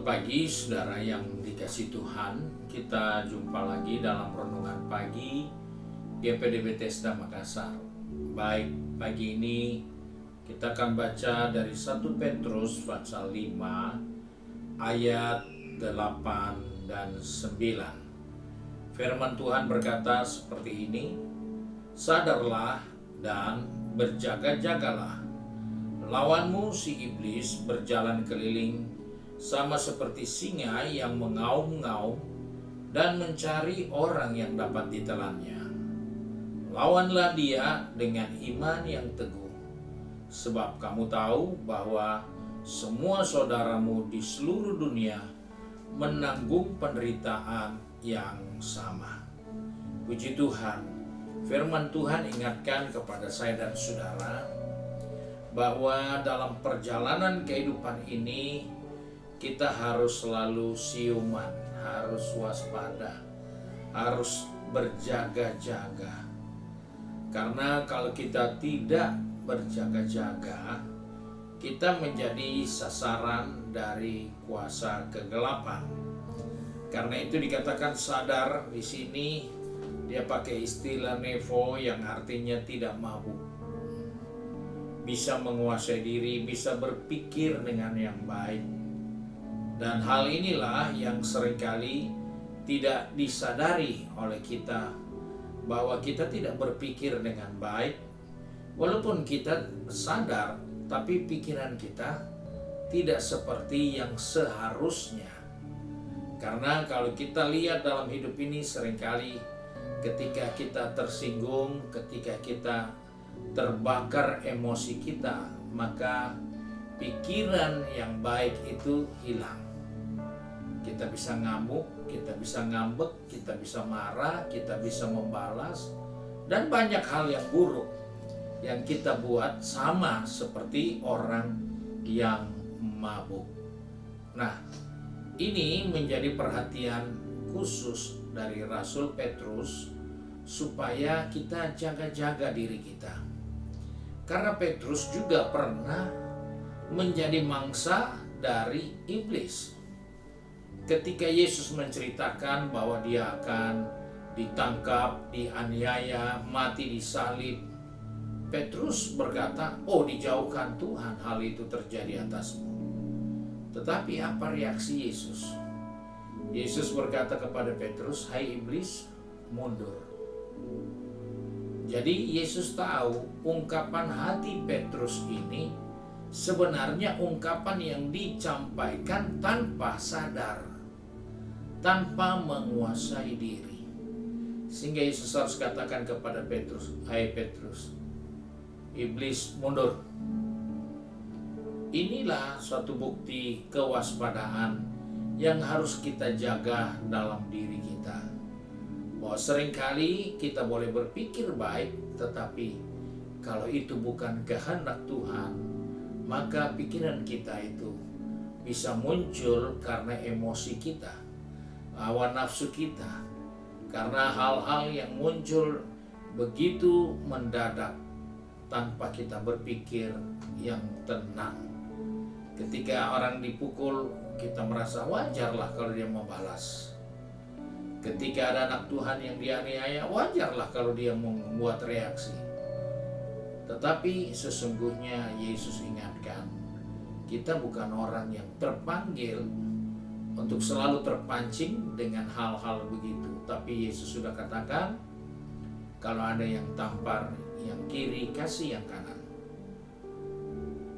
Selamat pagi saudara yang dikasihi Tuhan. Kita jumpa lagi dalam renungan pagi GPD Bethesda Makassar. Baik, pagi ini kita akan baca dari 1 Petrus pasal 5 ayat 8 dan 9. Firman Tuhan berkata seperti ini: Sadarlah dan berjaga-jagalah. Lawanmu si iblis berjalan keliling sama seperti singa yang mengaum-ngaum dan mencari orang yang dapat ditelannya. Lawanlah dia dengan iman yang teguh, sebab kamu tahu bahwa semua saudaramu di seluruh dunia menanggung penderitaan yang sama. Puji Tuhan, firman Tuhan ingatkan kepada saya dan saudara bahwa dalam perjalanan kehidupan ini kita harus selalu siuman, harus waspada, harus berjaga-jaga. Karena kalau kita tidak berjaga-jaga, kita menjadi sasaran dari kuasa kegelapan. Karena itu dikatakan sadar di sini, dia pakai istilah nevo yang artinya tidak mabuk. Bisa menguasai diri, bisa berpikir dengan yang baik. Dan hal inilah yang seringkali tidak disadari oleh kita, bahwa kita tidak berpikir dengan baik. Walaupun kita sadar, tapi pikiran kita tidak seperti yang seharusnya. Karena kalau kita lihat dalam hidup ini, seringkali ketika kita tersinggung, ketika kita terbakar emosi kita, maka pikiran yang baik itu hilang. Kita bisa ngamuk, kita bisa ngambek, kita bisa marah, kita bisa membalas, dan banyak hal yang buruk yang kita buat sama seperti orang yang mabuk. Nah, ini menjadi perhatian khusus dari Rasul Petrus supaya kita jaga-jaga diri kita. Karena Petrus juga pernah menjadi mangsa dari iblis. Ketika Yesus menceritakan bahwa dia akan ditangkap, dianiaya, mati disalib, Petrus berkata, "Oh, dijauhkan Tuhan hal itu terjadi atasmu." Tetapi apa reaksi Yesus? Yesus berkata kepada Petrus, "Hai iblis, mundur." Jadi Yesus tahu ungkapan hati Petrus ini sebenarnya ungkapan yang disampaikan tanpa sadar, tanpa menguasai diri. Sehingga Yesus harus katakan kepada Petrus, "Hai Petrus, iblis mundur." Inilah suatu bukti kewaspadaan yang harus kita jaga dalam diri kita. Bahwa seringkali kita boleh berpikir baik, tetapi kalau itu bukan kehendak Tuhan, maka pikiran kita itu bisa muncul karena emosi kita, hawa nafsu kita, karena hal-hal yang muncul begitu mendadak tanpa kita berpikir yang tenang. Ketika orang dipukul, kita merasa wajarlah kalau dia membalas. Ketika ada anak Tuhan yang dianiaya, wajarlah kalau dia membuat reaksi. Tetapi sesungguhnya Yesus ingatkan, kita bukan orang yang terpanggil untuk selalu terpancing dengan hal-hal begitu. Tapi Yesus sudah katakan, kalau ada yang tampar yang kiri, kasih yang kanan.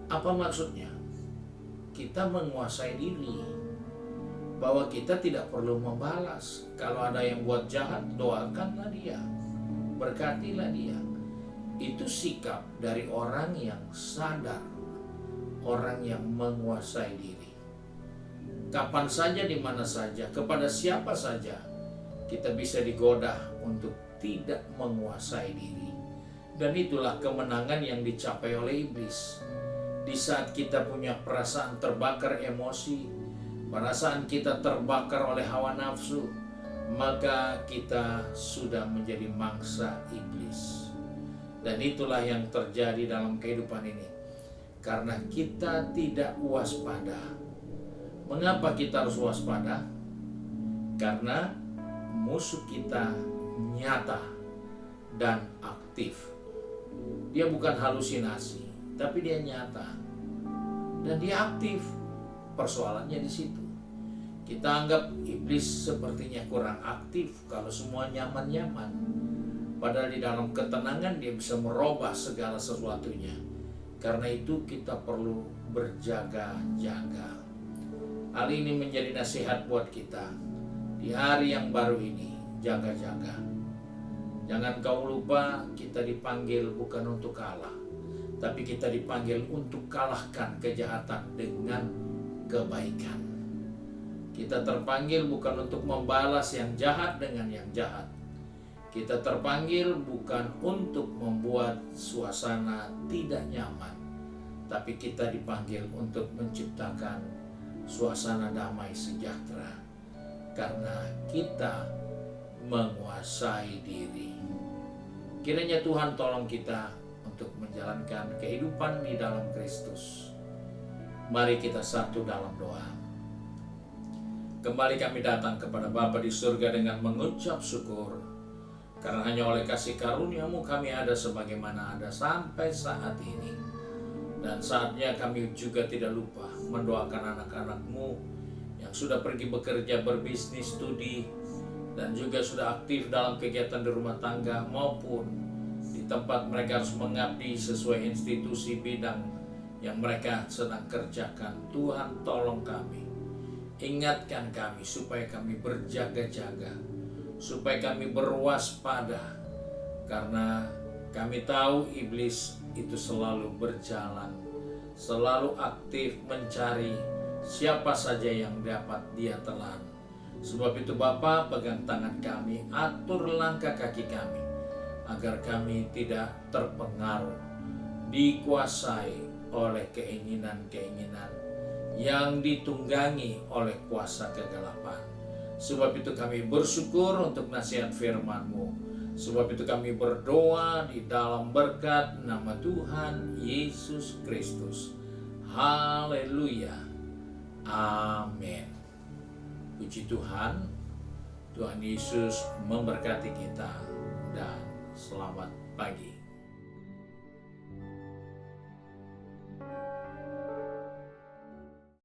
Apa maksudnya? Kita menguasai diri, bahwa kita tidak perlu membalas. Kalau ada yang buat jahat, doakanlah dia, berkatilah dia. Itu sikap dari orang yang sadar, orang yang menguasai diri. Kapan saja, di mana saja, kepada siapa saja, kita bisa digoda untuk tidak menguasai diri. Dan itulah kemenangan yang dicapai oleh iblis. Di saat kita punya perasaan terbakar emosi, perasaan kita terbakar oleh hawa nafsu, maka kita sudah menjadi mangsa iblis. Dan itulah yang terjadi dalam kehidupan ini. Karena kita tidak waspada, Mengapa kita harus waspada? Karena musuh kita nyata dan aktif. Dia bukan halusinasi, tapi dia nyata dan dia aktif. Persoalannya di situ. Kita anggap iblis sepertinya kurang aktif kalau semua nyaman-nyaman. Padahal di dalam ketenangan dia bisa merubah segala sesuatunya. Karena itu kita perlu berjaga-jaga. Hal ini menjadi nasihat buat kita. Di hari yang baru ini, jaga-jaga. Jangan kau lupa kita dipanggil bukan untuk kalah, tapi kita dipanggil untuk kalahkan kejahatan dengan kebaikan. Kita terpanggil bukan untuk membalas yang jahat dengan yang jahat. Kita terpanggil bukan untuk membuat suasana tidak nyaman, tapi kita dipanggil untuk menciptakan suasana damai sejahtera. Karena kita menguasai diri. Kiranya Tuhan tolong kita untuk menjalankan kehidupan di dalam Kristus. Mari kita satu dalam doa. Kembali kami datang kepada Bapa di surga dengan mengucap syukur. Karena hanya oleh kasih karunia-Mu kami ada sebagaimana ada sampai saat ini. Dan saatnya kami juga tidak lupa mendoakan anak-anak-Mu yang sudah pergi bekerja, berbisnis, studi, dan juga sudah aktif dalam kegiatan di rumah tangga maupun di tempat mereka harus mengabdi sesuai institusi bidang yang mereka sedang kerjakan. Tuhan tolong kami, ingatkan kami supaya kami berjaga-jaga, supaya kami berwaspada, karena kami tahu iblis itu selalu berjalan, selalu aktif mencari siapa saja yang dapat dia telan. Sebab itu Bapa, pegang tangan kami, atur langkah kaki kami, agar kami tidak terpengaruh, dikuasai oleh keinginan-keinginan yang ditunggangi oleh kuasa kegelapan. Sebab itu kami bersyukur untuk nasihat firman-Mu. Sebab itu kami berdoa di dalam berkat nama Tuhan Yesus Kristus. Haleluya. Amin. Puji Tuhan. Tuhan Yesus memberkati kita dan selamat pagi.